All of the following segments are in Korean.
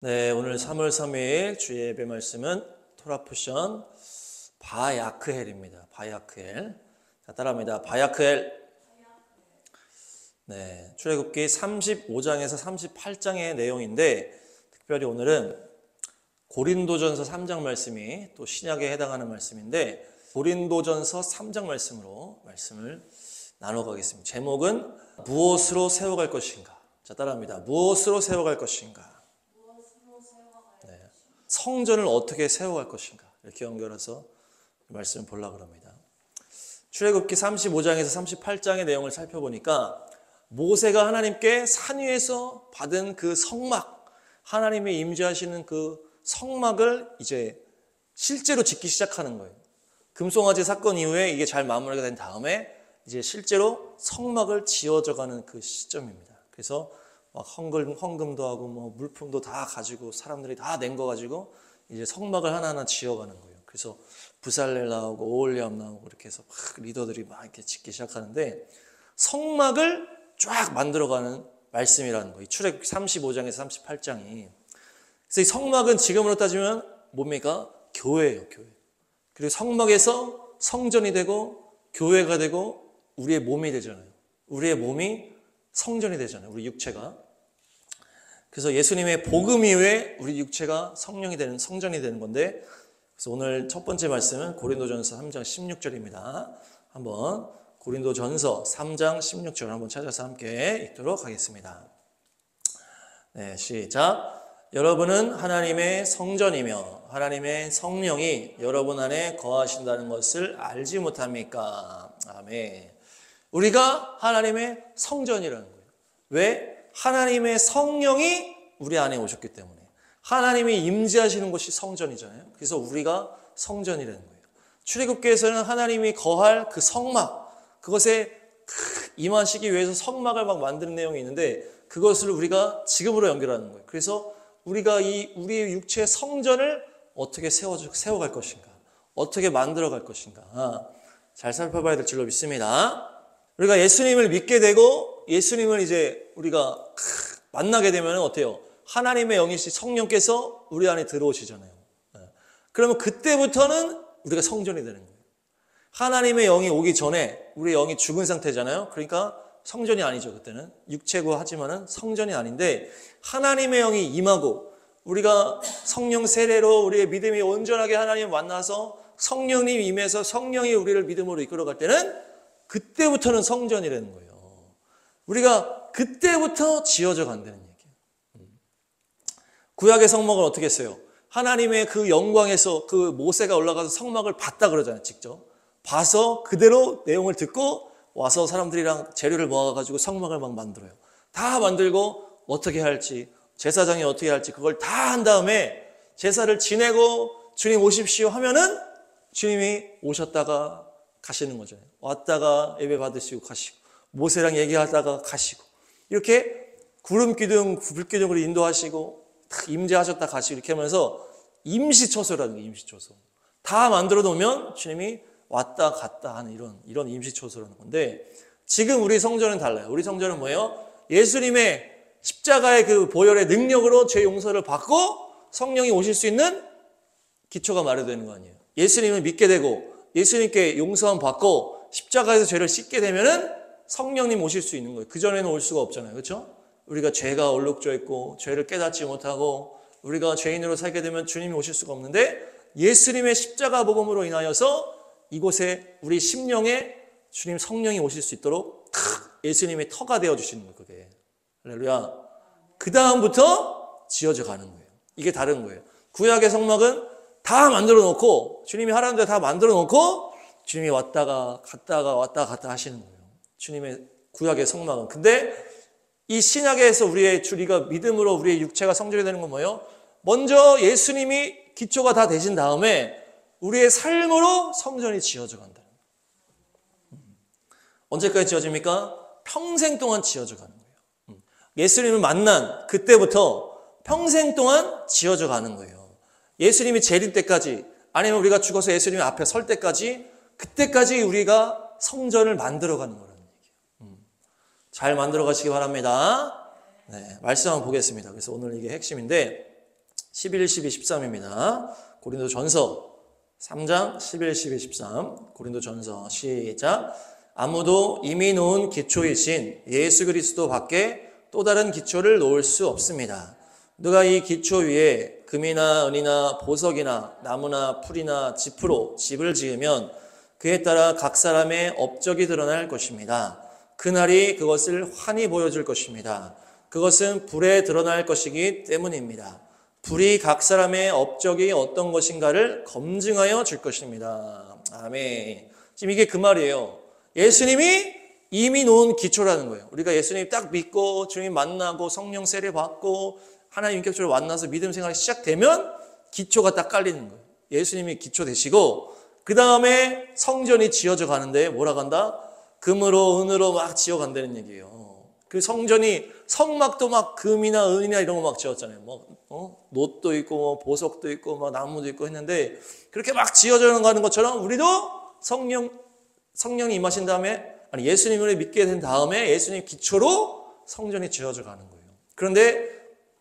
네, 오늘 3월 3일 주의 예배 말씀은 토라 포션 바야크헬입니다. 바야크헬. 자, 따라합니다. 바야크헬. 네, 출애굽기 35장에서 38장의 내용인데 특별히 오늘은 고린도전서 3장 말씀이 또 신약에 해당하는 말씀인데 고린도전서 3장 말씀으로 말씀을 나눠가겠습니다. 제목은 무엇으로 세워갈 것인가. 자, 따라합니다. 무엇으로 세워갈 것인가. 성전을 어떻게 세워갈 것인가 이렇게 연결해서 말씀을 보려고 합니다. 출애굽기 35장에서 38장의 내용을 살펴보니까 모세가 하나님께 산 위에서 받은 그 성막, 하나님이 임재하시는 그 성막을 이제 실제로 짓기 시작하는 거예요. 금송아지 사건 이후에 이게 잘 마무리가 된 다음에 이제 실제로 성막을 지어져가는 그 시점입니다. 그래서 막 헌금도 하고 뭐 물품도 다 가지고 사람들이 다 낸 거 가지고 이제 성막을 하나하나 지어가는 거예요. 그래서 부살렐 나오고 오홀리암 나오고 이렇게 해서 막 리더들이 막 이렇게 짓기 시작하는데 성막을 쫙 만들어가는 말씀이라는 거예요. 출애굽기 35장에서 38장이. 그래서 이 성막은 지금으로 따지면 뭡니까? 교회예요, 교회. 그리고 성막에서 성전이 되고 교회가 되고 우리의 몸이 되잖아요. 우리의 몸이 성전이 되잖아요. 우리 육체가. 그래서 예수님의 복음 이후에 우리 육체가 성전이 되는 건데 그래서 오늘 첫 번째 말씀은 고린도전서 3장 16절입니다. 한번 고린도전서 3장 16절 한번 찾아서 함께 읽도록 하겠습니다. 네, 시작. 여러분은 하나님의 성전이며 하나님의 성령이 여러분 안에 거하신다는 것을 알지 못합니까? 아멘. 우리가 하나님의 성전이라는 거예요. 왜? 하나님의 성령이 우리 안에 오셨기 때문에. 하나님이 임재하시는 곳이 성전이잖아요. 그래서 우리가 성전이라는 거예요. 출애굽기에서는 하나님이 거할 그 성막, 그것에 임하시기 위해서 성막을 막 만드는 내용이 있는데 그것을 우리가 지금으로 연결하는 거예요. 그래서 우리가 우리의 육체의 성전을 어떻게 세워갈 것인가, 어떻게 만들어갈 것인가 잘 살펴봐야 될 줄로 믿습니다. 우리가 예수님을 믿게 되고 예수님을 이제 우리가 만나게 되면 어때요? 하나님의 영이신 성령께서 우리 안에 들어오시잖아요. 그러면 그때부터는 우리가 성전이 되는 거예요. 하나님의 영이 오기 전에 우리 영이 죽은 상태잖아요. 그러니까 성전이 아니죠. 그때는 육체고 하지만은 성전이 아닌데 하나님의 영이 임하고 우리가 성령 세례로 우리의 믿음이 온전하게 하나님을 만나서 성령님 임해서 성령이 우리를 믿음으로 이끌어갈 때는 그때부터는 성전이라는 거예요. 우리가 그때부터 지어져 간다는 얘기예요. 구약의 성막은 어떻게 했어요? 하나님의 그 영광에서 그 모세가 올라가서 성막을 봤다 그러잖아요. 직접 봐서 그대로 내용을 듣고 와서 사람들이랑 재료를 모아가지고 성막을 막 만들어요. 다 만들고 어떻게 할지, 제사장이 어떻게 할지 그걸 다 한 다음에 제사를 지내고 주님 오십시오 하면은 주님이 오셨다가 가시는 거죠. 왔다가 예배 받으시고 가시고 모세랑 얘기하다가 가시고 이렇게 구름 기둥, 불 기둥으로 인도하시고 임재하셨다 가시고 이렇게 하면서 임시초소라는 게 임시초소. 다 만들어 놓으면 주님이 왔다 갔다 하는 이런 임시초소라는 건데 지금 우리 성전은 달라요. 우리 성전은 뭐예요? 예수님의 십자가의 그 보혈의 능력으로 죄 용서를 받고 성령이 오실 수 있는 기초가 마련되는 거 아니에요. 예수님을 믿게 되고 예수님께 용서함 받고 십자가에서 죄를 씻게 되면은 성령님 오실 수 있는 거예요. 그전에는 올 수가 없잖아요. 그렇죠? 우리가 죄가 얼룩져 있고 죄를 깨닫지 못하고 우리가 죄인으로 살게 되면 주님이 오실 수가 없는데 예수님의 십자가 복음으로 인하여서 이곳에 우리 심령에 주님 성령이 오실 수 있도록 예수님의 터가 되어주시는 거예요. 그게. 할렐루야. 그 다음부터 지어져 가는 거예요. 이게 다른 거예요. 구약의 성막은 다 만들어 놓고 주님이 하라는 대로 다 만들어 놓고 주님이 왔다가 갔다 하시는 거예요. 주님의 구약의 성막은. 근데 이 신약에서 우리가 믿음으로 우리의 육체가 성전이 되는 건 뭐예요? 먼저 예수님이 기초가 다 되신 다음에 우리의 삶으로 성전이 지어져 간다. 언제까지 지어집니까? 평생 동안 지어져 가는 거예요. 예수님을 만난 그때부터 평생 동안 지어져 가는 거예요. 예수님이 재림 때까지 아니면 우리가 죽어서 예수님 앞에 설 때까지 그때까지 우리가 성전을 만들어가는 거라는 얘기예요. 잘 만들어 가시기 바랍니다. 네, 말씀 한번 보겠습니다. 그래서 오늘 이게 핵심인데 11, 12, 13입니다. 고린도전서 3장 11, 12, 13. 고린도전서 시작. 아무도 이미 놓은 기초이신 예수 그리스도 밖에 또 다른 기초를 놓을 수 없습니다. 누가 이 기초 위에 금이나 은이나 보석이나 나무나 풀이나 짚으로 집을 지으면 그에 따라 각 사람의 업적이 드러날 것입니다. 그날이 그것을 환히 보여줄 것입니다. 그것은 불에 드러날 것이기 때문입니다. 불이 각 사람의 업적이 어떤 것인가를 검증하여 줄 것입니다. 아멘. 지금 이게 그 말이에요. 예수님이 이미 놓은 기초라는 거예요. 우리가 예수님 딱 믿고 주님 만나고 성령 세례 받고 하나님 인격적으로 만나서 믿음 생활이 시작되면 기초가 딱 깔리는 거예요. 예수님이 기초 되시고 그 다음에 성전이 지어져 가는데 뭐라고 한다? 금으로 은으로 막 지어간다는 얘기예요. 그 성전이 성막도 막 금이나 은이나 이런 거 막 지었잖아요. 놋도 있고 뭐 보석도 있고 막 나무도 있고 했는데 그렇게 막 지어져 가는 것처럼 우리도 성령이 임하신 다음에 예수님을 믿게 된 다음에 예수님 기초로 성전이 지어져 가는 거예요. 그런데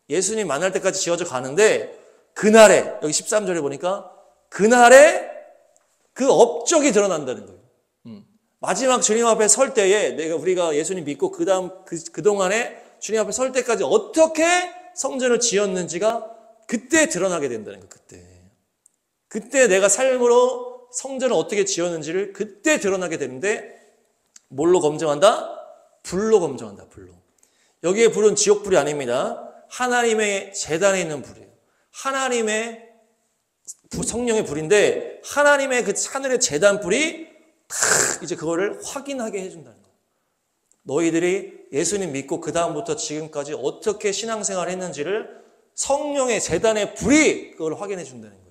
예수님 만날 때까지 지어져 가는데 그날에 여기 13절에 보니까 그날에 그 업적이 드러난다는 거예요. 마지막 주님 앞에 설 때에 우리가 예수님 믿고 그동안에 주님 앞에 설 때까지 어떻게 성전을 지었는지가 그때 드러나게 된다는 거예요. 그때 내가 삶으로 성전을 어떻게 지었는지를 그때 드러나게 되는데 뭘로 검증한다? 불로 검증한다. 불로. 여기에 불은 지옥불이 아닙니다. 하나님의 제단에 있는 불이에요. 하나님의 성령의 불인데 하나님의 그 하늘의 제단 불이 이제 그거를 확인하게 해준다는 거예요. 너희들이 예수님 믿고 그 다음부터 지금까지 어떻게 신앙생활을 했는지를 성령의 제단의 불이 그걸 확인해 준다는 거예요.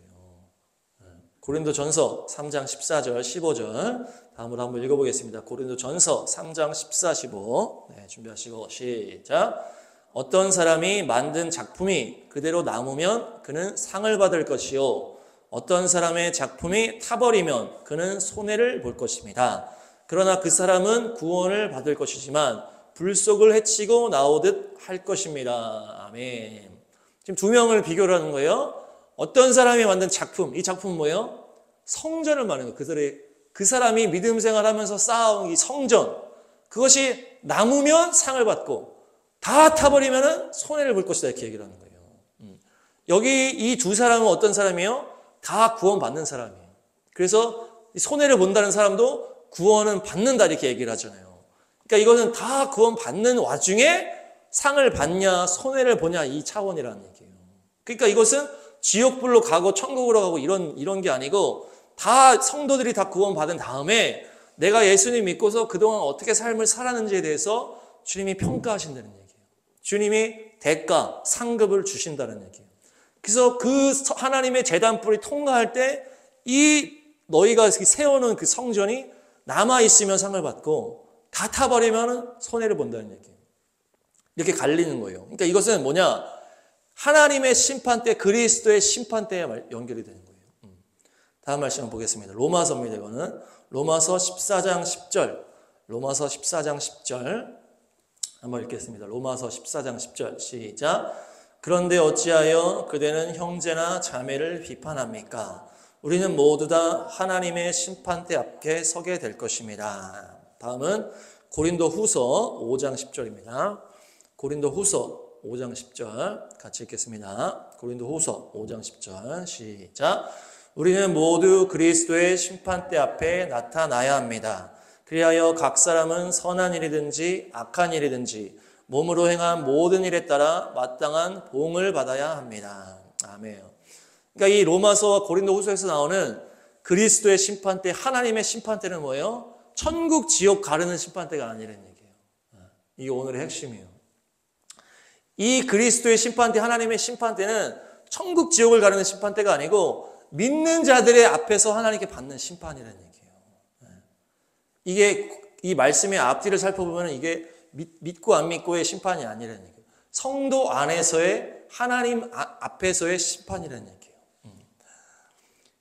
고린도전서 3장 14절 15절 다음으로 한번 읽어보겠습니다. 고린도전서 3장 14, 15 준비하시고 시작. 어떤 사람이 만든 작품이 그대로 남으면 그는 상을 받을 것이요 어떤 사람의 작품이 타버리면 그는 손해를 볼 것입니다. 그러나 그 사람은 구원을 받을 것이지만 불속을 헤치고 나오듯 할 것입니다. 아멘. 지금 두 명을 비교를 하는 거예요. 어떤 사람이 만든 작품, 이 작품은 뭐예요? 성전을 말하는 거예요. 그 사람이 믿음 생활하면서 쌓아온 이 성전, 그것이 남으면 상을 받고 다 타버리면 손해를 볼 것이다 이렇게 얘기를 하는 거예요. 여기 이 두 사람은 어떤 사람이에요? 다 구원받는 사람이에요. 그래서 손해를 본다는 사람도 구원은 받는다 이렇게 얘기를 하잖아요. 그러니까 이거는 다 구원받는 와중에 상을 받냐 손해를 보냐 이 차원이라는 얘기예요. 그러니까 이것은 지옥불로 가고 천국으로 가고 이런 게 아니고 다 성도들이 다 구원받은 다음에 내가 예수님 믿고서 그동안 어떻게 삶을 살았는지에 대해서 주님이 평가하신다는 얘기예요. 주님이 대가, 상급을 주신다는 얘기예요. 그래서 그 하나님의 제단불이 통과할 때 이 너희가 세워놓은 그 성전이 남아있으면 상을 받고 다 타버리면 손해를 본다는 얘기예요. 이렇게 갈리는 거예요. 그러니까 이것은 뭐냐? 하나님의 심판 때 그리스도의 심판 때에 연결이 되는 거예요. 다음 말씀 보겠습니다. 로마서입니다. 이거는 로마서 14장 10절 로마서 14장 10절 한번 읽겠습니다. 로마서 14장 10절 시작. 그런데 어찌하여 그대는 형제나 자매를 비판합니까? 우리는 모두 다 하나님의 심판대 앞에 서게 될 것입니다. 다음은 고린도후서 5장 10절입니다. 고린도후서 5장 10절 같이 읽겠습니다. 고린도후서 5장 10절 시작. 우리는 모두 그리스도의 심판대 앞에 나타나야 합니다. 그리하여 각 사람은 선한 일이든지 악한 일이든지 몸으로 행한 모든 일에 따라 마땅한 보응을 받아야 합니다. 아멘. 그러니까 이 로마서와 고린도후서에서 나오는 그리스도의 심판대, 하나님의 심판대는 뭐예요? 천국, 지옥 가르는 심판대가 아니라는 얘기예요. 이게 오늘의 핵심이에요. 이 그리스도의 심판대, 하나님의 심판대는 천국, 지옥을 가르는 심판대가 아니고 믿는 자들의 앞에서 하나님께 받는 심판이라는 얘기예요. 이게 이 말씀의 앞뒤를 살펴보면 이게 믿고 안 믿고의 심판이 아니라는 얘기예요. 성도 안에서의 하나님 앞에서의 심판이라는 얘기예요.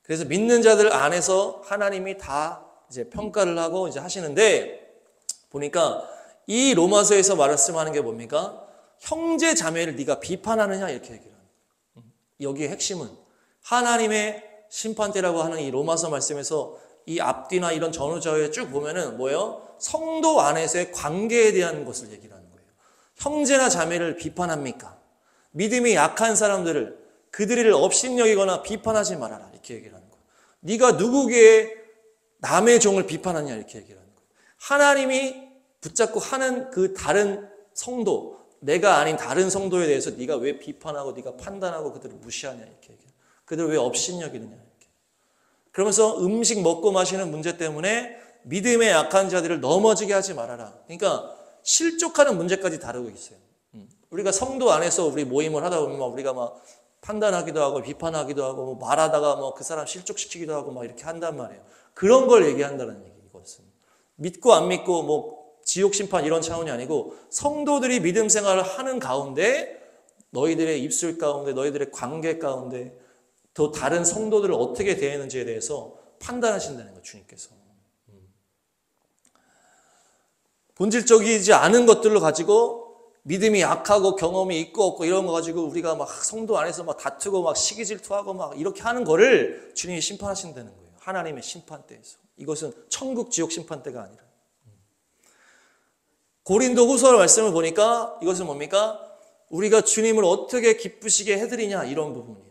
그래서 믿는 자들 안에서 하나님이 다 이제 평가를 하고 이제 하시는데 보니까 이 로마서에서 말씀하는 게 뭡니까? 형제 자매를 네가 비판하느냐 이렇게 얘기를 합니다. 여기의 핵심은 하나님의 심판대라고 하는 이 로마서 말씀에서 이 앞뒤나 이런 전후좌우에 쭉 보면은 뭐예요? 성도 안에서의 관계에 대한 것을 얘기를 하는 거예요. 형제나 자매를 비판합니까? 믿음이 약한 사람들을 그들을 업신여기거나 비판하지 말아라 이렇게 얘기를 하는 거예요. 네가 누구에게 남의 종을 비판하냐 이렇게 얘기를 하는 거예요. 하나님이 붙잡고 하는 그 다른 성도, 내가 아닌 다른 성도에 대해서 네가 왜 비판하고 네가 판단하고 그들을 무시하냐 이렇게 얘기해요. 그들을 왜 업신여기느냐 이렇게. 그러면서 음식 먹고 마시는 문제 때문에 믿음의 약한 자들을 넘어지게 하지 말아라. 그러니까 실족하는 문제까지 다루고 있어요. 우리가 성도 안에서 우리 모임을 하다 보면 우리가 막 판단하기도 하고 비판하기도 하고 뭐 말하다가 뭐 그 사람 실족시키기도 하고 막 이렇게 한단 말이에요. 그런 걸 얘기한다는 얘기 이것은. 믿고 안 믿고 뭐 지옥 심판 이런 차원이 아니고 성도들이 믿음 생활을 하는 가운데 너희들의 입술 가운데 너희들의 관계 가운데 또 다른 성도들을 어떻게 대하는지에 대해서 판단하신다는 거예요. 주님께서. 본질적이지 않은 것들로 가지고 믿음이 약하고 경험이 있고 없고 이런 거 가지고 우리가 막 성도 안에서 막 다투고 막 시기 질투하고 막 이렇게 하는 거를 주님이 심판하신다는 거예요. 하나님의 심판대에서. 이것은 천국 지옥 심판대가 아니라. 고린도 후서 말씀을 보니까 이것은 뭡니까? 우리가 주님을 어떻게 기쁘시게 해드리냐 이런 부분이에요.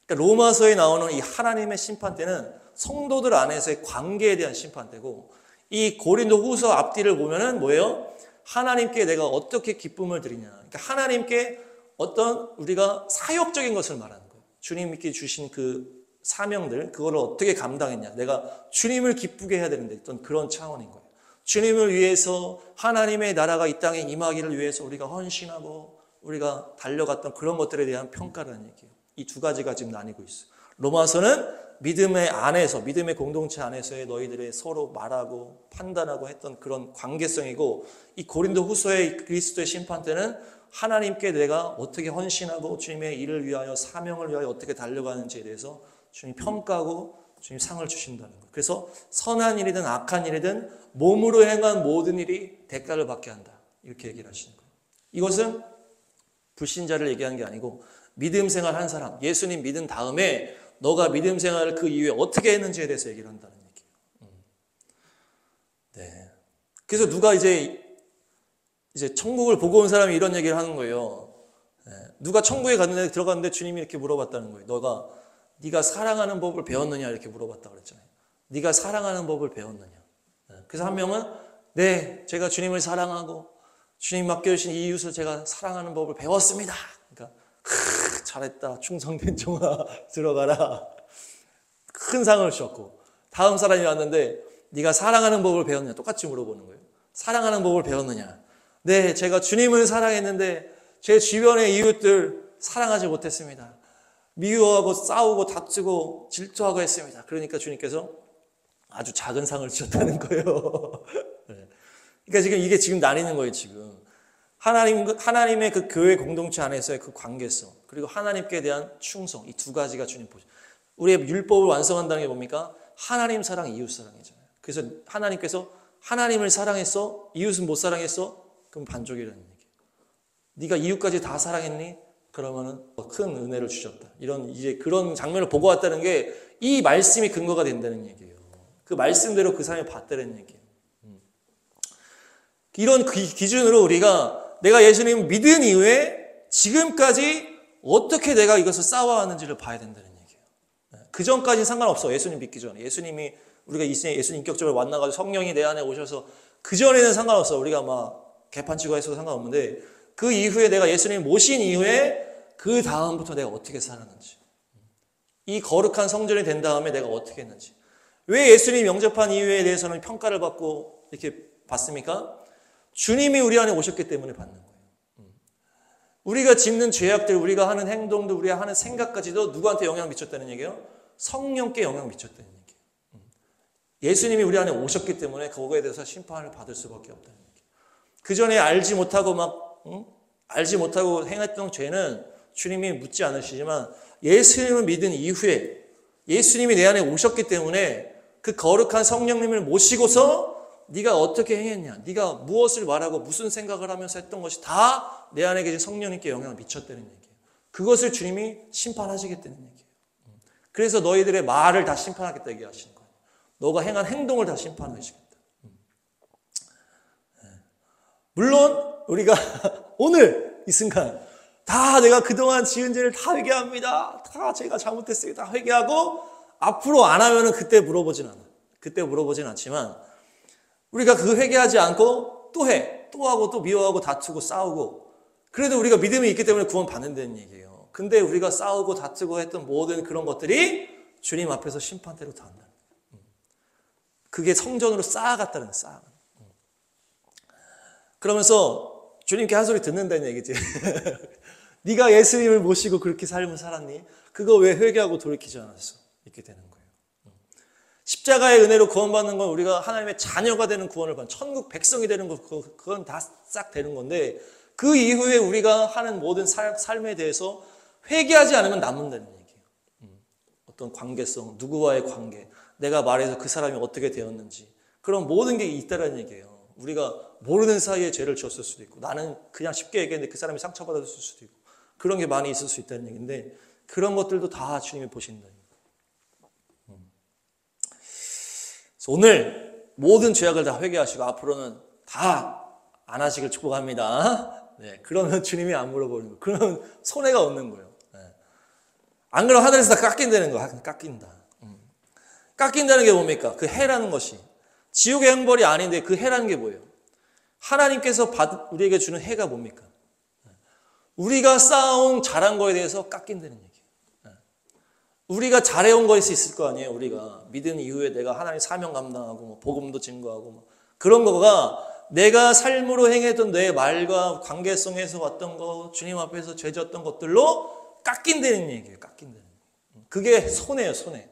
그러니까 로마서에 나오는 이 하나님의 심판대는 성도들 안에서의 관계에 대한 심판대고 이 고린도 후서 앞뒤를 보면은 뭐예요? 하나님께 내가 어떻게 기쁨을 드리냐. 그러니까 하나님께 어떤 우리가 사역적인 것을 말하는 거예요. 주님께 주신 그 사명들, 그거를 어떻게 감당했냐. 내가 주님을 기쁘게 해야 되는데 어떤 그런 차원인 거예요. 주님을 위해서 하나님의 나라가 이 땅에 임하기를 위해서 우리가 헌신하고 우리가 달려갔던 그런 것들에 대한 평가라는 얘기예요. 이 두 가지가 지금 나뉘고 있어요. 로마서는 믿음의 안에서, 믿음의 공동체 안에서의 너희들의 서로 말하고 판단하고 했던 그런 관계성이고 이 고린도 후서의 그리스도의 심판 때는 하나님께 내가 어떻게 헌신하고 주님의 일을 위하여 사명을 위하여 어떻게 달려가는지에 대해서 주님이 평가하고 주님 상을 주신다는 거예요. 그래서 선한 일이든 악한 일이든 몸으로 행한 모든 일이 대가를 받게 한다. 이렇게 얘기를 하시는 거예요. 이것은 불신자를 얘기하는 게 아니고 믿음 생활한 사람, 예수님 믿은 다음에 너가 믿음 생활을 그 이후에 어떻게 했는지에 대해서 얘기를 한다는 얘기예요. 네. 그래서 누가 이제 천국을 보고 온 사람이 이런 얘기를 하는 거예요. 네. 누가 천국에 갔는데 들어갔는데 주님이 이렇게 물어봤다는 거예요. 네가 사랑하는 법을 배웠느냐 이렇게 물어봤다고 그랬잖아요. 네가 사랑하는 법을 배웠느냐. 네. 그래서 한 명은 네, 제가 주님을 사랑하고 주님 맡겨주신 이웃을 제가 사랑하는 법을 배웠습니다. 그러니까 잘했다. 충성된 종아 들어가라. 큰 상을 주었고 다음 사람이 왔는데 네가 사랑하는 법을 배웠느냐. 똑같이 물어보는 거예요. 사랑하는 법을 배웠느냐. 네, 제가 주님을 사랑했는데 제 주변의 이웃들 사랑하지 못했습니다. 미워하고 싸우고 다투고 질투하고 했습니다. 그러니까 주님께서 아주 작은 상을 주셨다는 거예요. 네. 그러니까 지금 이게 지금 나뉘는 거예요. 지금 하나님의 그 교회 공동체 안에서의 그 관계성 그리고 하나님께 대한 충성 이 두 가지가 주님 보죠. 우리의 율법을 완성한다는 게 뭡니까? 하나님 사랑, 이웃 사랑이잖아요. 그래서 하나님께서 하나님을 사랑했어? 이웃은 못 사랑했어? 그럼 반족이라는 얘기예요. 네가 이웃까지 다 사랑했니? 그러면은 큰 은혜를 주셨다. 이런 이제 그런 장면을 보고 왔다는 게 이 말씀이 근거가 된다는 얘기예요. 그 말씀대로 그 사람이 봤다는 얘기예요. 이런 기준으로 우리가 내가 예수님을 믿은 이후에 지금까지 어떻게 내가 이것을 쌓아왔는지를 봐야 된다는 얘기예요. 그 전까지는 상관없어. 예수님 믿기 전에. 예수님이 우리가 예수님 인격적으로 만나가지고 성령이 내 안에 오셔서 그 전에는 상관없어. 우리가 막 개판치고 해서도 상관없는데 그 이후에 내가 예수님 모신 이후에 그 다음부터 내가 어떻게 살았는지 이 거룩한 성전이 된 다음에 내가 어떻게 했는지 왜 예수님 영접한 이후에 대해서는 평가를 받고 이렇게 받습니까? 주님이 우리 안에 오셨기 때문에 받는 거예요. 우리가 짓는 죄악들, 우리가 하는 행동들, 우리가 하는 생각까지도 누구한테 영향을 미쳤다는 얘기예요? 성령께 영향을 미쳤다는 얘기예요. 예수님이 우리 안에 오셨기 때문에 그거에 대해서 심판을 받을 수밖에 없다는 얘기예요. 그 전에 알지 못하고 행했던 죄는 주님이 묻지 않으시지만 예수님을 믿은 이후에 예수님이 내 안에 오셨기 때문에 그 거룩한 성령님을 모시고서 네가 어떻게 행했냐, 네가 무엇을 말하고 무슨 생각을 하면서 했던 것이 다 내 안에 계신 성령님께 영향을 미쳤다는 얘기예요. 그것을 주님이 심판하시겠다는 얘기예요. 그래서 너희들의 말을 다 심판하겠다 얘기하시는 거예요. 너가 행한 행동을 다 심판하시겠다. 물론 우리가 오늘 이 순간 다 내가 그동안 지은 죄를 다 회개합니다. 다 제가 잘못했어요. 다 회개하고 앞으로 안 하면은 그때 물어보진 않아. 그때 물어보진 않지만 우리가 그 회개하지 않고 또 해. 또 하고 또 미워하고 다투고 싸우고 그래도 우리가 믿음이 있기 때문에 구원 받는다는 얘기예요. 근데 우리가 싸우고 다투고 했던 모든 그런 것들이 주님 앞에서 심판대로 다 한다. 그게 성전으로 쌓아갔다는 쌓아. 그러면서 주님께 한 소리 듣는다는 얘기지. 네가 예수님을 모시고 그렇게 삶을 살았니? 그거 왜 회개하고 돌이키지 않았어? 이렇게 되는 거예요. 십자가의 은혜로 구원받는 건 우리가 하나님의 자녀가 되는 구원을 받는 천국 백성이 되는 거 그건 다 싹 되는 건데 그 이후에 우리가 하는 모든 삶에 대해서 회개하지 않으면 남는다는 얘기예요. 어떤 관계성, 누구와의 관계, 내가 말해서 그 사람이 어떻게 되었는지 그런 모든 게 있다는 얘기예요. 우리가 모르는 사이에 죄를 지었을 수도 있고 나는 그냥 쉽게 얘기했는데 그 사람이 상처받았을 수도 있고 그런 게 많이 있을 수 있다는 얘기인데 그런 것들도 다 주님이 보신다. 오늘 모든 죄악을 다 회개하시고 앞으로는 다 안 하시길 축복합니다. 네, 그러면 주님이 안 물어보는 거예요. 그러면 손해가 없는 거예요. 네. 안 그러면 하늘에서 다 깎인다는 거야. 깎인다. 깎인다는 게 뭡니까? 그 해라는 것이. 지옥의 형벌이 아닌데 그 해라는 게 뭐예요? 하나님께서 우리에게 주는 해가 뭡니까? 우리가 쌓아온 잘한 거에 대해서 깎인다는 얘기예요. 우리가 잘해온 것이 있을 거 아니에요. 우리가 믿은 이후에 내가 하나님 사명 감당하고 복음도 증거하고 그런 거가 내가 삶으로 행했던 내 말과 관계성에서 왔던 거 주님 앞에서 죄졌던 것들로 깎인다는 얘기예요. 깎인다는 얘기예요. 그게 손해예요. 손해.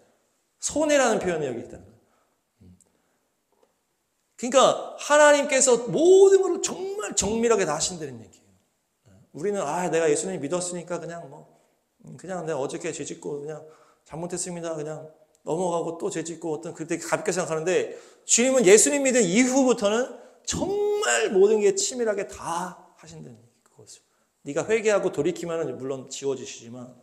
손해라는 표현이 여기 있다는 거예요. 그러니까 하나님께서 모든 걸 정말 정밀하게 다 하신다는 얘기예요. 우리는 내가 예수님 믿었으니까 그냥 내가 어저께 죄짓고 그냥 잘못했습니다. 그냥 넘어가고 또 죄짓고 어떤 그때 가볍게 생각하는데 주님은 예수님 믿은 이후부터는 정말 모든 게 치밀하게 다 하신다는 얘기예요. 그것을. 네가 회개하고 돌이키면 물론 지워지시지만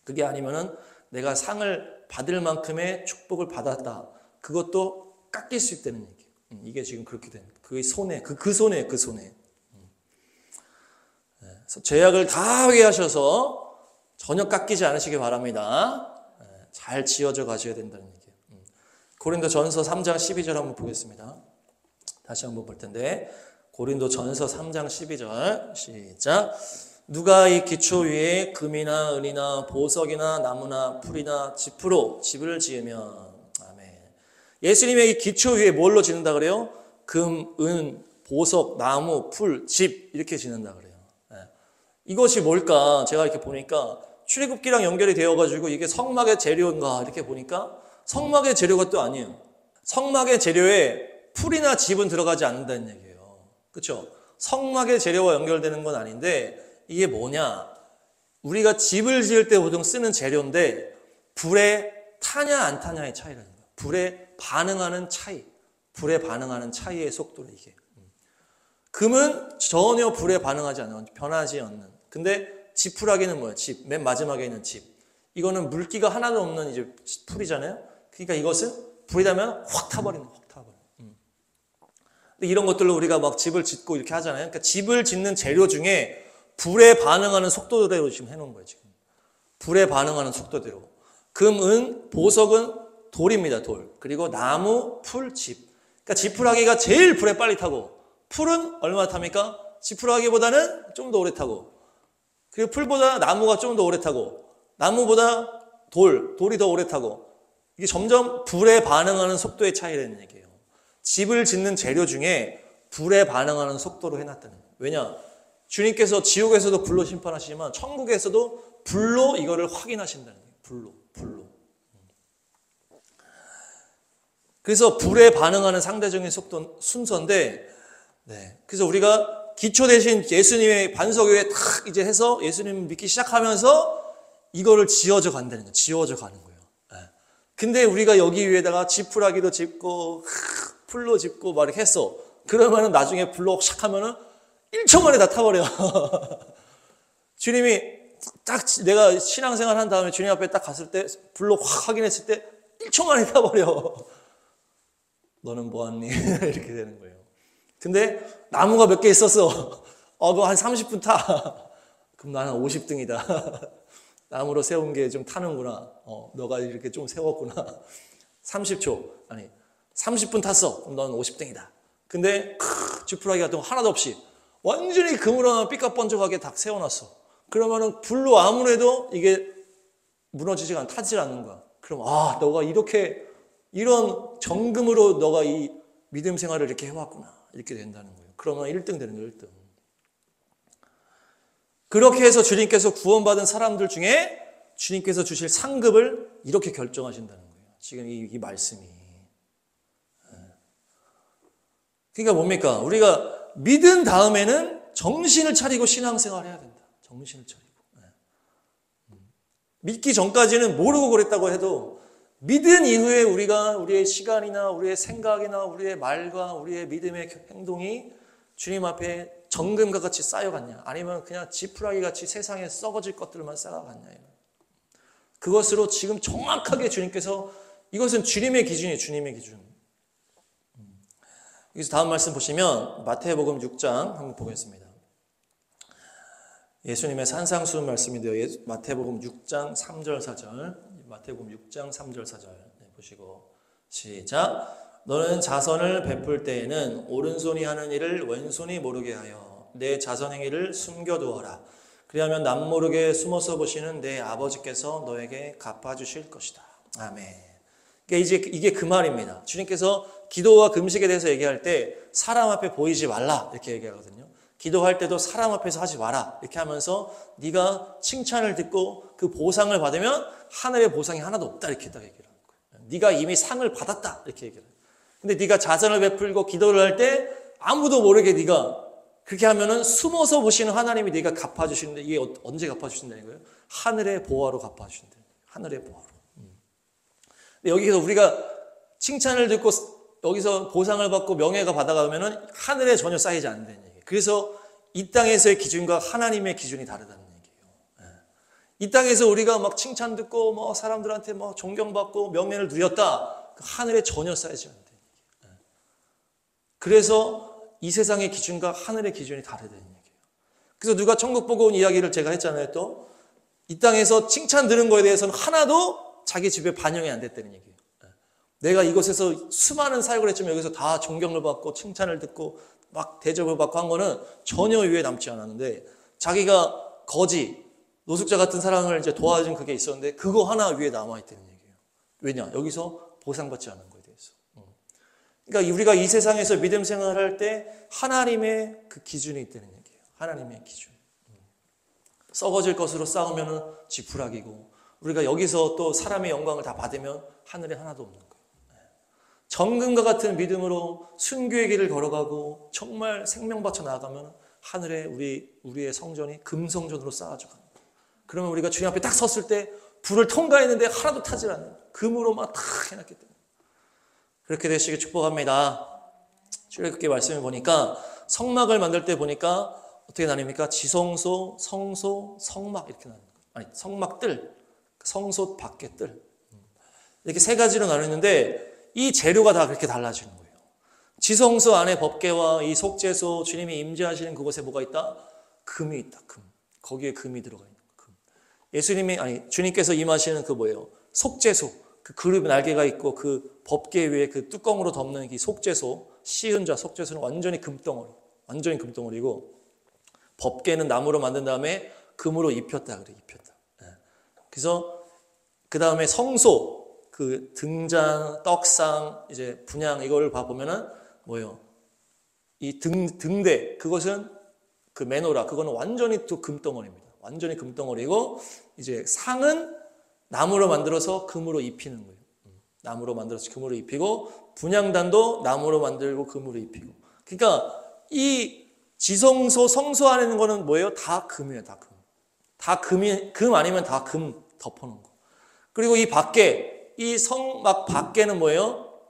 그게 아니면은 내가 상을 받을 만큼의 축복을 받았다. 그것도 깎일 수 있다는 얘기예요. 이게 지금 그렇게 되는 거예요. 그게 손해, 그 손해, 그 손해. 그래서 죄악을 다 회개하셔서 전혀 깎이지 않으시기 바랍니다. 잘 지어져 가셔야 된다는 얘기예요. 고린도전서 3장 12절 한번 보겠습니다. 다시 한번 볼 텐데 고린도전서 3장 12절 시작. 누가 이 기초 위에 금이나 은이나 보석이나 나무나 풀이나 짚으로 집을 지으면 아멘. 예수님의 이 기초 위에 뭘로 짓는다 그래요? 금, 은, 보석, 나무, 풀, 집 이렇게 짓는다 그래요. 이것이 뭘까? 제가 이렇게 보니까 출애굽기랑 연결이 되어가지고 이게 성막의 재료인가 이렇게 보니까 성막의 재료가 또 아니에요. 성막의 재료에 풀이나 집은 들어가지 않는다는 얘기예요. 그렇죠? 성막의 재료와 연결되는 건 아닌데 이게 뭐냐? 우리가 집을 지을 때 보통 쓰는 재료인데 불에 타냐 안 타냐의 차이라는 거예요. 불에 반응하는 차이. 불에 반응하는 차이의 속도를 이게. 금은 전혀 불에 반응하지 않는, 변하지 않는. 근데 지푸라기는 뭐예요? 집. 맨 마지막에 있는 집. 이거는 물기가 하나도 없는 이제 풀이잖아요. 그러니까 이것은 불이 나면 확 타버리는 거예요. 확 타버려. 근데 이런 것들로 우리가 막 집을 짓고 이렇게 하잖아요. 그러니까 집을 짓는 재료 중에 불에 반응하는 속도대로 지금 해놓은 거예요. 지금 불에 반응하는 속도대로. 금, 은, 보석은 돌입니다. 돌. 그리고 나무, 풀, 집. 그러니까 지푸라기가 제일 불에 빨리 타고 풀은 얼마나 탑니까? 지푸라기보다는 좀 더 오래 타고 그리고 풀보다 나무가 좀 더 오래 타고 나무보다 돌이 더 오래 타고 이게 점점 불에 반응하는 속도의 차이라는 얘기예요. 집을 짓는 재료 중에 불에 반응하는 속도로 해놨다는 거예요. 왜냐? 주님께서 지옥에서도 불로 심판하시지만 천국에서도 불로 이거를 확인하신다는 거예요. 불로. 그래서 불에 반응하는 상대적인 속도 순서인데, 그래서 우리가 기초 대신 예수님의 반석 위에 탁 이제 해서 예수님 믿기 시작하면서 이거를 지어져 간다는 거예요. 지어져 가는 거예요. 근데 우리가 여기 위에다가 지푸라기도 짚고 풀로 짚고 막 이렇게 했어. 그러면은 나중에 불로 시작하면은 1초 만에 다 타버려. 주님이 딱 내가 신앙생활 한 다음에 주님 앞에 딱 갔을 때 불로 확 확인했을 때 1초 만에 타버려. 너는 뭐하니? 이렇게 되는 거예요. 근데 나무가 몇 개 있었어. 그거 한 30분 타. 그럼 나는 50등이다. 나무로 세운 게 좀 타는구나. 너가 이렇게 좀 세웠구나. 30분 탔어. 그럼 너는 50등이다. 근데 지푸라기 같은 거 하나도 없이 완전히 그물어만 삐까뻔쩍하게 딱 세워놨어. 그러면은 불로 아무래도 이게 무너지지가 타질 않는 거야. 그럼 너가 이런 정금으로 너가 이 믿음 생활을 이렇게 해왔구나. 이렇게 된다는 거예요. 그러면 1등 되는 거예요. 1등. 그렇게 해서 주님께서 구원받은 사람들 중에 주님께서 주실 상급을 이렇게 결정하신다는 거예요. 지금 이 말씀이. 그러니까 뭡니까? 우리가 믿은 다음에는 정신을 차리고 신앙생활 해야 된다. 정신을 차리고. 믿기 전까지는 모르고 그랬다고 해도 믿은 이후에 우리의 시간이나 우리의 생각이나 우리의 말과 우리의 믿음의 행동이 주님 앞에 정금과 같이 쌓여갔냐, 아니면 그냥 지푸라기 같이 세상에 썩어질 것들만 쌓아갔냐. 그것으로 지금 정확하게 주님께서, 이것은 주님의 기준이에요. 주님의 기준. 여기서 다음 말씀 보시면 마태복음 6장 한번 보겠습니다. 예수님의 산상수훈 말씀인데요. 마태복음 6장 3절 4절. 마태복음 6장 3절 4절 보시고 시작. 너는 자선을 베풀 때에는 오른손이 하는 일을 왼손이 모르게 하여 내 자선 행위를 숨겨두어라. 그리하면 남모르게 숨어서 보시는 내 아버지께서 너에게 갚아주실 것이다. 아멘. 그러니까 이게 그 말입니다. 주님께서 기도와 금식에 대해서 얘기할 때 사람 앞에 보이지 말라 이렇게 얘기하거든요. 기도할 때도 사람 앞에서 하지 마라 이렇게 하면서 네가 칭찬을 듣고 그 보상을 받으면 하늘의 보상이 하나도 없다 이렇게 딱 얘기를 하는 거예요. 네가 이미 상을 받았다 이렇게 얘기를 해요. 근데 네가 자선을 베풀고 기도를 할 때 아무도 모르게 네가 그렇게 하면은 숨어서 보시는 하나님이 네가 갚아주시는데, 이게 언제 갚아주신다는 거예요? 하늘의 보화로 갚아주신다. 하늘의 보화로. 근데 여기서 우리가 칭찬을 듣고 여기서 보상을 받고 명예가 받아가면은 하늘에 전혀 쌓이지 않는다는 얘기예요. 그래서 이 땅에서의 기준과 하나님의 기준이 다르다는 얘기예요. 이 땅에서 우리가 막 칭찬 듣고 뭐 사람들한테 뭐 존경받고 명예를 누렸다. 하늘에 전혀 쌓이지 않는다는 얘기예요. 그래서 이 세상의 기준과 하늘의 기준이 다르다는 얘기예요. 그래서 누가 천국 보고 온 이야기를 제가 했잖아요. 또 이 땅에서 칭찬 들은 거에 대해서는 하나도 자기 집에 반영이 안 됐다는 얘기예요. 내가 이곳에서 수많은 사역을 했지만 여기서 다 존경을 받고 칭찬을 듣고 막 대접을 받고 한 거는 전혀 위에 남지 않았는데, 자기가 거지, 노숙자 같은 사람을 이제 도와준 그게 있었는데 그거 하나 위에 남아있다는 얘기예요. 왜냐? 여기서 보상받지 않은 거에 대해서. 그러니까 우리가 이 세상에서 믿음 생활을 할 때 하나님의 그 기준이 있다는 얘기예요. 하나님의 기준. 썩어질 것으로 쌓으면 지푸라기고, 우리가 여기서 또 사람의 영광을 다 받으면 하늘에 하나도 없는 거예요. 정금과 같은 믿음으로 순교의 길을 걸어가고 정말 생명 바쳐 나아가면 하늘에 우리의 성전이 금성전으로 쌓아져 가는 거예요. 그러면 우리가 주님 앞에 딱 섰을 때 불을 통과했는데 하나도 타질 않는 금으로만 탁 해놨기 때문에. 그렇게 되시길 축복합니다. 출애굽기 말씀을 보니까 성막을 만들 때 보니까 어떻게 나뉩니까? 지성소, 성소, 성막 이렇게 나누는 거예요. 아니, 성막들, 성소 밖의 뜰. 이렇게 세 가지로 나누는데 이 재료가 다 그렇게 달라지는 거예요. 지성소 안에 법궤와 이 속죄소, 주님이 임재하시는 그곳에 뭐가 있다? 금이 있다. 금. 거기에 금이 들어가 있는 거예요. 금. 주님께서 임하시는 그 뭐예요? 속죄소. 그 그룹 날개가 있고 그 법궤 위에 그 뚜껑으로 덮는 이 속죄소, 시은자 속죄소는 완전히 금덩어리. 완전히 금덩어리고, 법궤는 나무로 만든 다음에 금으로 입혔다 그래. 입혔다. 그래서 그 다음에 성소, 그 등잔, 떡상, 이제 분향 이거를 봐보면은 뭐예요? 이 등대, 그것은 그 메노라, 그거는 완전히 또 금덩어리입니다. 완전히 금덩어리고, 이제 상은 나무로 만들어서 금으로 입히는 거예요. 나무로 만들어서 금으로 입히고, 분향단도 나무로 만들고 금으로 입히고. 그러니까 이 지성소, 성소 안에 있는 거는 뭐예요? 다 금이에요. 다 금. 다 금 아니면 다 금 덮어놓은 거. 그리고 이 밖에, 이 성막 밖에는 뭐예요?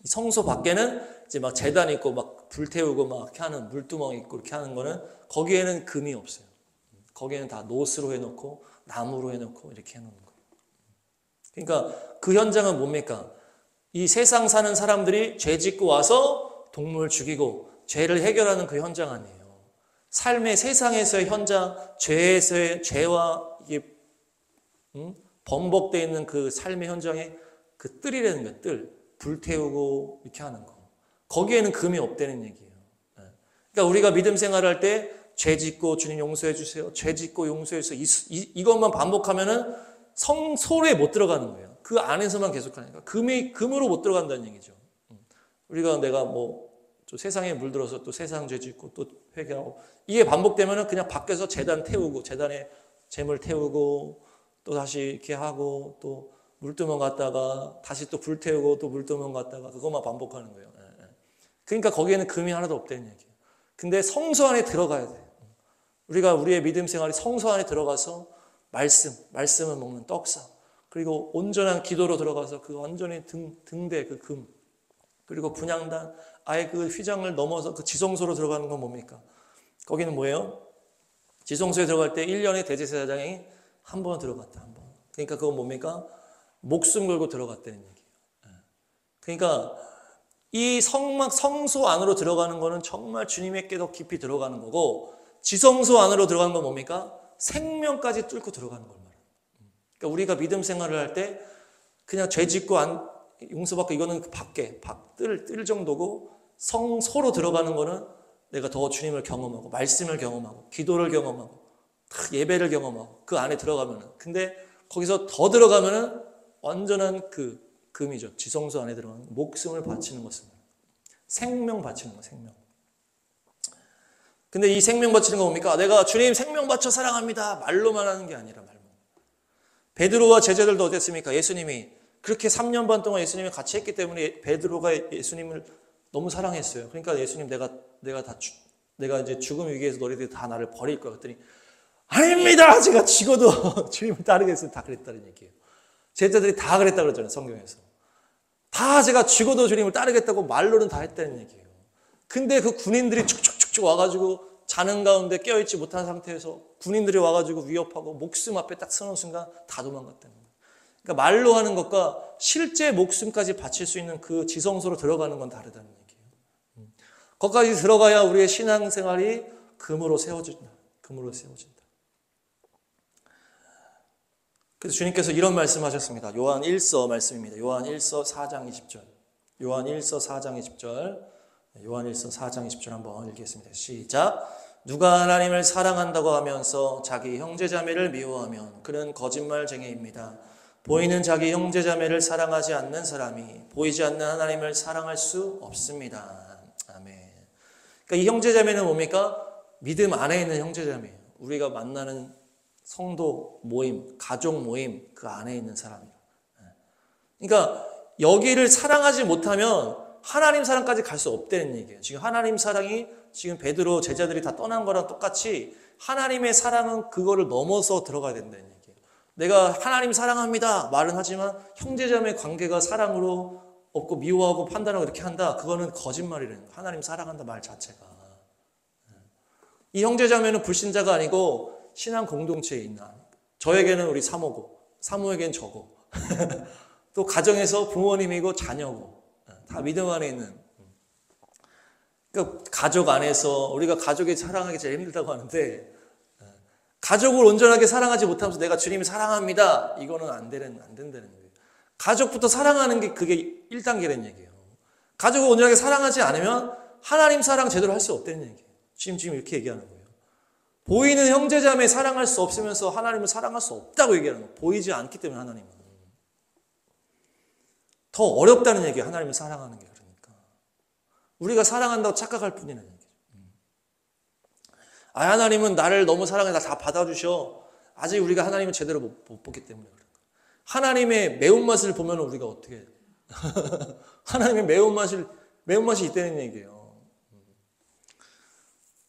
성소 밖에는 이제 막 제단 있고 막 불 태우고 막 이렇게 하는 물두멍 있고 이렇게 하는 거는, 거기에는 금이 없어요. 거기에는 다 노스로 해놓고 나무로 해놓고 이렇게 해놓는 거예요. 그러니까 그 현장은 뭡니까? 이 세상 사는 사람들이 죄 짓고 와서 동물 죽이고 죄를 해결하는 그 현장 아니에요. 삶의 세상에서의 현장, 죄에서의 죄와 이게 번복되어 있는 그 삶의 현장에 그 뜰이라는 거예요. 뜰. 불태우고 이렇게 하는 거. 거기에는 금이 없다는 얘기예요. 그러니까 우리가 믿음 생활할 때 죄 짓고 주님 용서해 주세요. 죄 짓고 용서해 주세요. 이것만 반복하면은 성소에 못 들어가는 거예요. 그 안에서만 계속하니까 금으로 못 들어간다는 얘기죠. 우리가 내가 뭐 세상에 물들어서 또 세상 죄 짓고 또 회개하고 이게 반복되면은 그냥 밖에서 제단 태우고 제단에 재물 태우고 또 다시 이렇게 하고 또 물두멍 갔다가 다시 또 불 태우고 또 물두멍 갔다가 그것만 반복하는 거예요. 그러니까 거기에는 금이 하나도 없다는 얘기예요. 근데 성소 안에 들어가야 돼요. 우리가 우리의 믿음 생활이 성소 안에 들어가서 말씀을 먹는 떡상, 그리고 온전한 기도로 들어가서 그 완전히 등대 그 금, 그리고 분향단, 아예 그 휘장을 넘어서 그 지성소로 들어가는 건 뭡니까? 거기는 뭐예요? 지성소에 들어갈 때 1년에 대제사장이 한 번 들어갔다, 한 번. 그러니까 그건 뭡니까? 목숨 걸고 들어갔다는 얘기예요. 그러니까 이 성소 안으로 들어가는 거는 정말 주님에게 더 깊이 들어가는 거고, 지성소 안으로 들어가는 건 뭡니까? 생명까지 뚫고 들어가는 걸 말해요. 그러니까 우리가 믿음 생활을 할 때 그냥 죄 짓고 용서받고 이거는 밖에 뜰 정도고, 성소로 들어가는 거는 내가 더 주님을 경험하고 말씀을 경험하고 기도를 경험하고 예배를 경험하고 그 안에 들어가면은, 근데 거기서 더 들어가면은 완전한 그 금이죠. 지성소 안에 들어가는 목숨을 바치는 것은 생명 바치는 거, 생명. 근데 이 생명 바치는 거 뭡니까? 내가 주님 생명 바쳐 사랑합니다 말로만 하는 게 아니라 말로. 베드로와 제자들도 어땠습니까? 예수님이 그렇게 3년 반 동안 예수님이 같이 했기 때문에 베드로가 예수님을 너무 사랑했어요. 그러니까 예수님 내가 이제 죽음 위기에서 너희들이 다 나를 버릴 거야. 그랬더니 아닙니다. 제가 죽어도 주님을 따르겠어요. 다 그랬다는 얘기예요. 제자들이 다 그랬다 그랬잖아요. 성경에서. 다 제가 죽어도 주님을 따르겠다고 말로는 다 했다는 얘기예요. 근데 그 군인들이 축축축축 와가지고 자는 가운데 깨어있지 못한 상태에서 군인들이 와가지고 위협하고 목숨 앞에 딱 서는 순간 다 도망갔다는 거예요. 그러니까 말로 하는 것과 실제 목숨까지 바칠 수 있는 그 지성소로 들어가는 건 다르다는 얘기예요. 거기까지 들어가야 우리의 신앙생활이 금으로 세워진다. 금으로 세워진다. 그래서 주님께서 이런 말씀하셨습니다. 요한 1서 말씀입니다. 요한 1서 4장 20절. 요한 1서 4장 20절. 요한 1서 4장 20절 한번 읽겠습니다. 시작. 누가 하나님을 사랑한다고 하면서 자기 형제자매를 미워하면 그는 거짓말쟁이입니다. 보이는 자기 형제자매를 사랑하지 않는 사람이 보이지 않는 하나님을 사랑할 수 없습니다. 아멘. 그러니까 이 형제자매는 뭡니까? 믿음 안에 있는 형제자매예요. 우리가 만나는 성도 모임, 가족 모임 그 안에 있는 사람이에요. 그러니까 여기를 사랑하지 못하면 하나님 사랑까지 갈 수 없다는 얘기예요. 지금 하나님 사랑이 지금 베드로 제자들이 다 떠난 거랑 똑같이 하나님의 사랑은 그거를 넘어서 들어가야 된다는 얘기예요. 내가 하나님 사랑합니다 말은 하지만 형제자매 관계가 사랑으로 없고 미워하고 판단하고 이렇게 한다. 그거는 거짓말이라는 거예요. 하나님 사랑한다 말 자체가. 이 형제자매는 불신자가 아니고 신앙 공동체에 있는, 저에게는 우리 사모고 사모에게는 저고 또 가정에서 부모님이고 자녀고 다 믿음 안에 있는. 그러니까 가족 안에서 우리가 가족이 사랑하기 제일 힘들다고 하는데, 가족을 온전하게 사랑하지 못하면서 내가 주님이 사랑합니다 이거는 안 된다는 거예요. 가족부터 사랑하는 게 그게 1단계라는 얘기예요. 가족을 온전하게 사랑하지 않으면 하나님 사랑 제대로 할 수 없다는 얘기예요. 지금 이렇게 얘기하는 거예요. 보이는 형제자매 사랑할 수 없으면서 하나님을 사랑할 수 없다고 얘기하는 거예요. 보이지 않기 때문에 하나님은. 더 어렵다는 얘기예요. 하나님을 사랑하는 게. 그러니까 우리가 사랑한다고 착각할 뿐이라는 얘기죠. 하나님은 나를 너무 사랑해 나 다 받아주셔. 아직 우리가 하나님을 제대로 못 보기 때문에 그런 거예요. 하나님의 매운맛을 보면 우리가 어떻게 해요? 하나님의 매운맛이 있다는 얘기예요.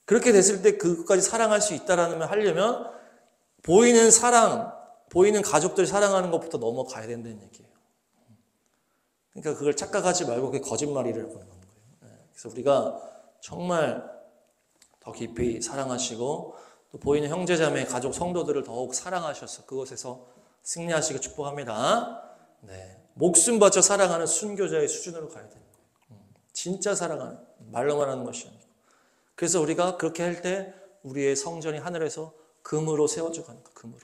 그렇게 됐을 때 그것까지 사랑할 수 있다라는 하려면 보이는 사랑, 보이는 가족들 사랑하는 것부터 넘어가야 된다는 얘기예요. 그러니까 그걸 착각하지 말고 그게 거짓말이라고 하는 거예요. 그래서 우리가 정말 더 깊이 사랑하시고 또 보이는 형제자매, 가족, 성도들을 더욱 사랑하셔서 그곳에서 승리하시길 축복합니다. 네. 목숨 바쳐 사랑하는 순교자의 수준으로 가야 되는 거예요. 진짜 사랑하는, 말로만 하는 것이 아니고. 그래서 우리가 그렇게 할 때 우리의 성전이 하늘에서 금으로 세워져 가는 거예요. 금으로.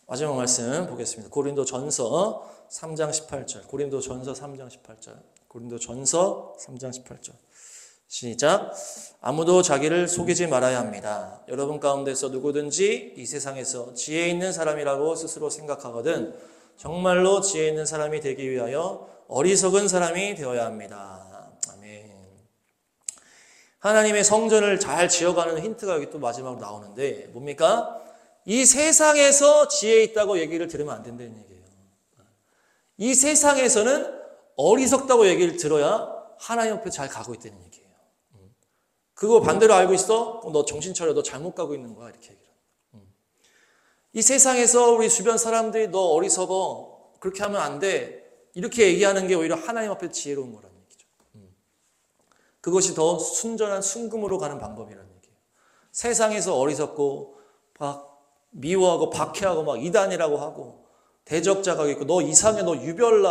마지막 말씀 보겠습니다. 고린도전서 3장 18절. 고린도전서 3장 18절. 고린도전서 3장 18절. 시작. 아무도 자기를 속이지 말아야 합니다. 여러분 가운데서 누구든지 이 세상에서 지혜 있는 사람이라고 스스로 생각하거든 정말로 지혜 있는 사람이 되기 위하여 어리석은 사람이 되어야 합니다. 아멘. 하나님의 성전을 잘 지어가는 힌트가 여기 또 마지막으로 나오는데 뭡니까? 이 세상에서 지혜 있다고 얘기를 들으면 안 된다는 얘기예요. 이 세상에서는 어리석다고 얘기를 들어야 하나님 앞에 잘 가고 있다는 얘기예요. 그거 반대로 알고 있어? 너 정신 차려. 너 잘못 가고 있는 거야. 이렇게 얘기를 합니다. 이 세상에서 우리 주변 사람들이 너 어리석어. 그렇게 하면 안 돼. 이렇게 얘기하는 게 오히려 하나님 앞에 지혜로운 거라는 얘기죠. 그것이 더 순전한 순금으로 가는 방법이라는 얘기예요. 세상에서 어리석고 막 미워하고 박해하고 막 이단이라고 하고 대적자가 있고 너 이상해. 너 유별나.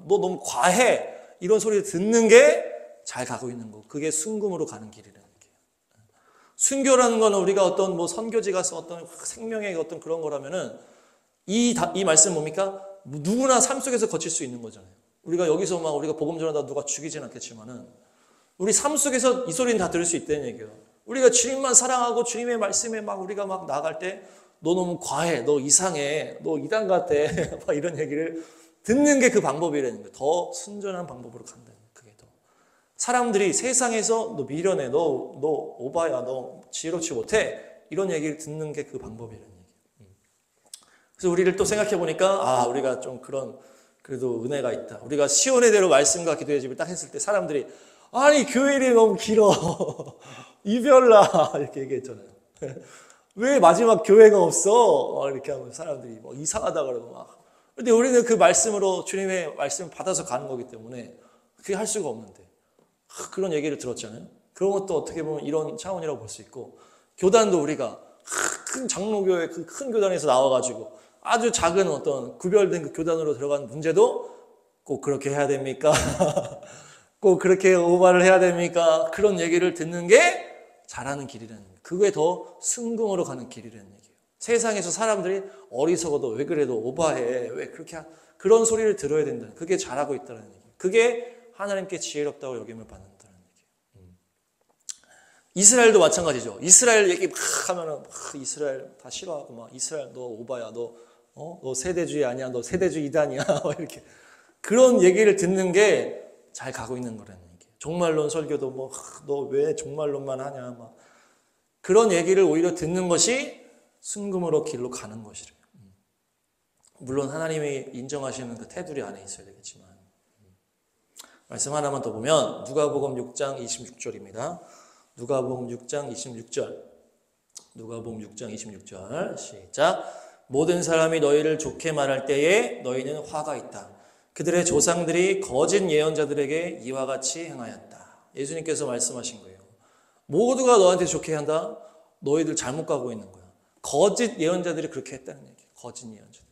너 너무 과해. 이런 소리를 듣는 게 잘 가고 있는 거. 그게 순금으로 가는 길이라는 얘기예요. 순교라는 건 우리가 어떤 뭐 선교지 가서 어떤 생명의 어떤 그런 거라면은 이 말씀 뭡니까? 누구나 삶 속에서 거칠 수 있는 거잖아요. 우리가 여기서 막 우리가 복음 전하다 누가 죽이진 않겠지만은 우리 삶 속에서 이 소리는 다 들을 수 있다는 얘기예요. 우리가 주님만 사랑하고 주님의 말씀에 막 우리가 막 나갈 때 너 너무 과해, 너 이상해, 너 이단 같아, 막 이런 얘기를 듣는 게 그 방법이라는 거예요. 더 순전한 방법으로 간다는 거예요. 그게 더. 사람들이 세상에서 너 미련해, 너 오바야, 너 지혜롭지 못해 이런 얘기를 듣는 게 그 방법이라는 얘기예요. 그래서 우리를 또 생각해 보니까 우리가 좀 그런 그래도 은혜가 있다. 우리가 시온의 대로 말씀과 기도의 집을 딱 했을 때 사람들이 아니 교회 일이 너무 길어 이별나 이렇게 얘기했잖아요. 왜 마지막 교회가 없어? 이렇게 하면 사람들이 뭐 이상하다 그러고 막. 근데 우리는 그 말씀으로 주님의 말씀을 받아서 가는 거기 때문에 그게 할 수가 없는데 그런 얘기를 들었잖아요. 그런 것도 어떻게 보면 이런 차원이라고 볼 수 있고 교단도 우리가 큰 장로교회 그 큰 교단에서 나와가지고 아주 작은 어떤 구별된 그 교단으로 들어간 문제도 꼭 그렇게 해야 됩니까? 꼭 그렇게 오바를 해야 됩니까? 그런 얘기를 듣는 게 잘하는 길이라는 거예요. 그게 더 순금으로 가는 길이라는 얘기예요. 세상에서 사람들이 어리석어도 왜 그래도 오바해 왜 그렇게 그런 소리를 들어야 된다. 그게 잘하고 있다는 얘기예요. 그게 하나님께 지혜롭다고 여김을 받는다는 얘기예요. 이스라엘도 마찬가지죠. 이스라엘 얘기 막 하면은 이스라엘 다 싫어하고 막 이스라엘 너 오바야 너 세대주의 아니야 너 세대주의 이단이야 이렇게 그런 얘기를 듣는 게 잘 가고 있는 거라는 얘기예요. 종말론 설교도 뭐 너 왜 종말론만 하냐 막 그런 얘기를 오히려 듣는 것이 순금으로 길로 가는 것이래요. 물론 하나님이 인정하시는 그 테두리 안에 있어야 되겠지만 말씀 하나만 더 보면 누가복음 6장 26절입니다. 누가복음 6장 26절 누가복음 6장 26절 시작. 모든 사람이 너희를 좋게 말할 때에 너희는 화가 있다. 그들의 조상들이 거짓 예언자들에게 이와 같이 행하였다. 예수님께서 말씀하신 거예요. 모두가 너한테 좋게 한다? 너희들 잘못 가고 있는 거야. 거짓 예언자들이 그렇게 했다는 얘기예요. 거짓 예언자들.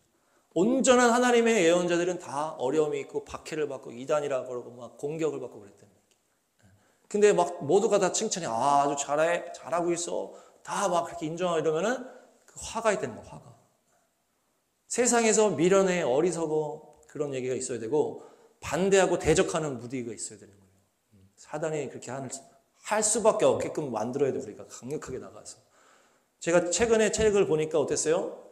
온전한 하나님의 예언자들은 다 어려움이 있고 박해를 받고 이단이라고 그러고 막 공격을 받고 그랬다는 얘기예요. 근데 막 모두가 다 칭찬해. 아주 잘해. 잘하고 있어. 다 막 그렇게 인정하고 이러면은 그 화가 있다는 거야. 화가. 세상에서 미련해 어리석어 그런 얘기가 있어야 되고 반대하고 대적하는 무디가 있어야 되는 거예요. 사단이 그렇게 할 수밖에 없게끔 만들어야 돼. 우리가 강력하게 나가서. 제가 최근에 책을 보니까 어땠어요?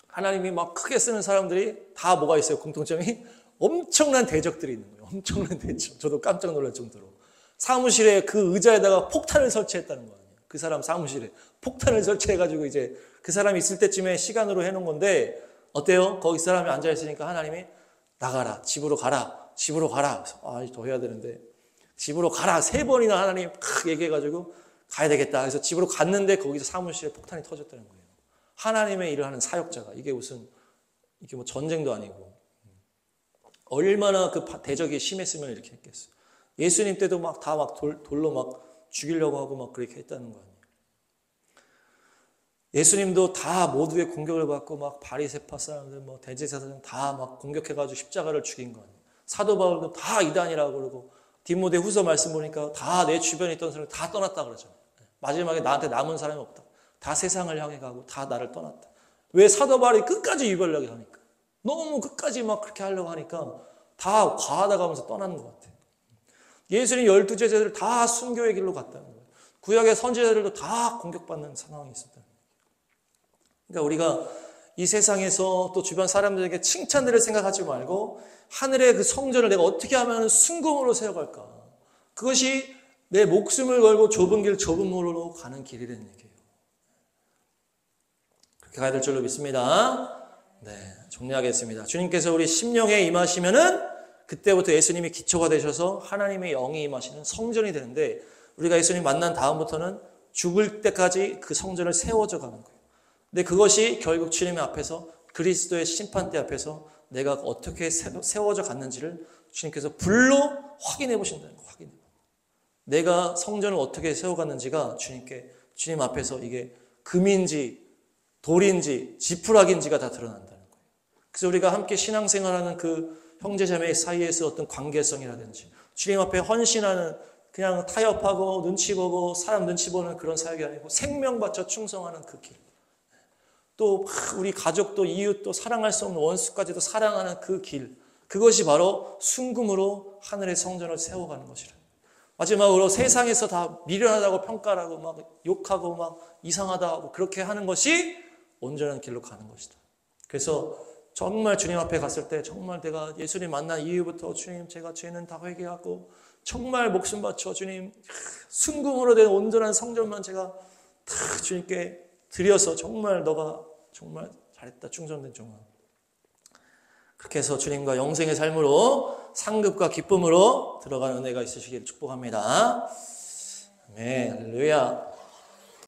하나님이 막 크게 쓰는 사람들이 다 뭐가 있어요? 공통점이 엄청난 대적들이 있는 거예요. 엄청난 대적. 저도 깜짝 놀랄 정도로. 사무실에 그 의자에다가 폭탄을 설치했다는 거 아니에요. 그 사람 사무실에 폭탄을 설치해가지고 이제 그 사람이 있을 때쯤에 시간으로 해놓은 건데 어때요? 거기 사람이 앉아있으니까 하나님이 나가라. 집으로 가라. 집으로 가라. 더 해야 되는데 집으로 가라. 3번이나 하나님 막 얘기해가지고 가야 되겠다. 그래서 집으로 갔는데 거기서 사무실에 폭탄이 터졌다는 거예요. 하나님의 일을 하는 사역자가 이게 뭐 전쟁도 아니고 얼마나 그 대적이 심했으면 이렇게 했겠어요. 예수님 때도 막 다 막 돌로 막 죽이려고 하고 막 그렇게 했다는 거 아니에요. 예수님도 다 모두의 공격을 받고 막 바리새파 사람들, 뭐 대제사장 다 막 공격해가지고 십자가를 죽인 거 아니에요. 사도 바울도 다 이단이라고 그러고 디모데 후서 말씀 보니까 다 내 주변에 있던 사람들 다 떠났다 그러잖아요. 마지막에 나한테 남은 사람이 없다. 다 세상을 향해 가고 다 나를 떠났다. 왜? 사도 바울이 끝까지 유별나게 하니까. 너무 끝까지 막 그렇게 하려고 하니까 다 과하다 가면서 떠나는 것 같아요. 예수님 12 제자들 다 순교의 길로 갔다는 거예요. 구약의 선지자들도 다 공격받는 상황이 있었다는 거예요. 그러니까 우리가 이 세상에서 또 주변 사람들에게 칭찬들을 생각하지 말고 하늘의 그 성전을 내가 어떻게 하면 순금으로 세워갈까. 그것이 내 목숨을 걸고 좁은 길 좁은 물로 가는 길이라는 얘기예요. 그렇게 가야 될 줄로 믿습니다. 네, 정리하겠습니다. 주님께서 우리 심령에 임하시면은 그때부터 예수님이 기초가 되셔서 하나님의 영이 임하시는 성전이 되는데 우리가 예수님 만난 다음부터는 죽을 때까지 그 성전을 세워져 가는 거예요. 근데 그것이 결국 주님의 앞에서 그리스도의 심판대 앞에서 내가 어떻게 세워져 갔는지를 주님께서 불로 확인해 보신다는 거예요. 확인해. 내가 성전을 어떻게 세워갔는지가 주님 앞에서 이게 금인지 돌인지 지푸라기인지가 다 드러난다는 거예요. 그래서 우리가 함께 신앙생활하는 그 형제자매 사이에서 어떤 관계성이라든지 주님 앞에 헌신하는 그냥 타협하고 눈치 보고 사람 눈치 보는 그런 사역이 아니고 생명 바쳐 충성하는 그 길. 또 우리 가족도 이웃도 사랑할 수 없는 원수까지도 사랑하는 그 길. 그것이 바로 순금으로 하늘의 성전을 세워가는 것이라. 마지막으로 세상에서 다 미련하다고 평가를 하고 막 욕하고 막 이상하다 하고 그렇게 하는 것이 온전한 길로 가는 것이다. 그래서 정말 주님 앞에 갔을 때 정말 내가 예수님 만난 이후부터 주님 제가 죄는 다 회개하고 정말 목숨 바쳐 주님 순금으로 된 온전한 성전만 제가 다 주님께 드려서 정말 너가 정말 잘했다 충성된 종아. 그렇게 해서 주님과 영생의 삶으로 상급과 기쁨으로 들어가는 은혜가 있으시기를 축복합니다. 아멘. 할렐루야.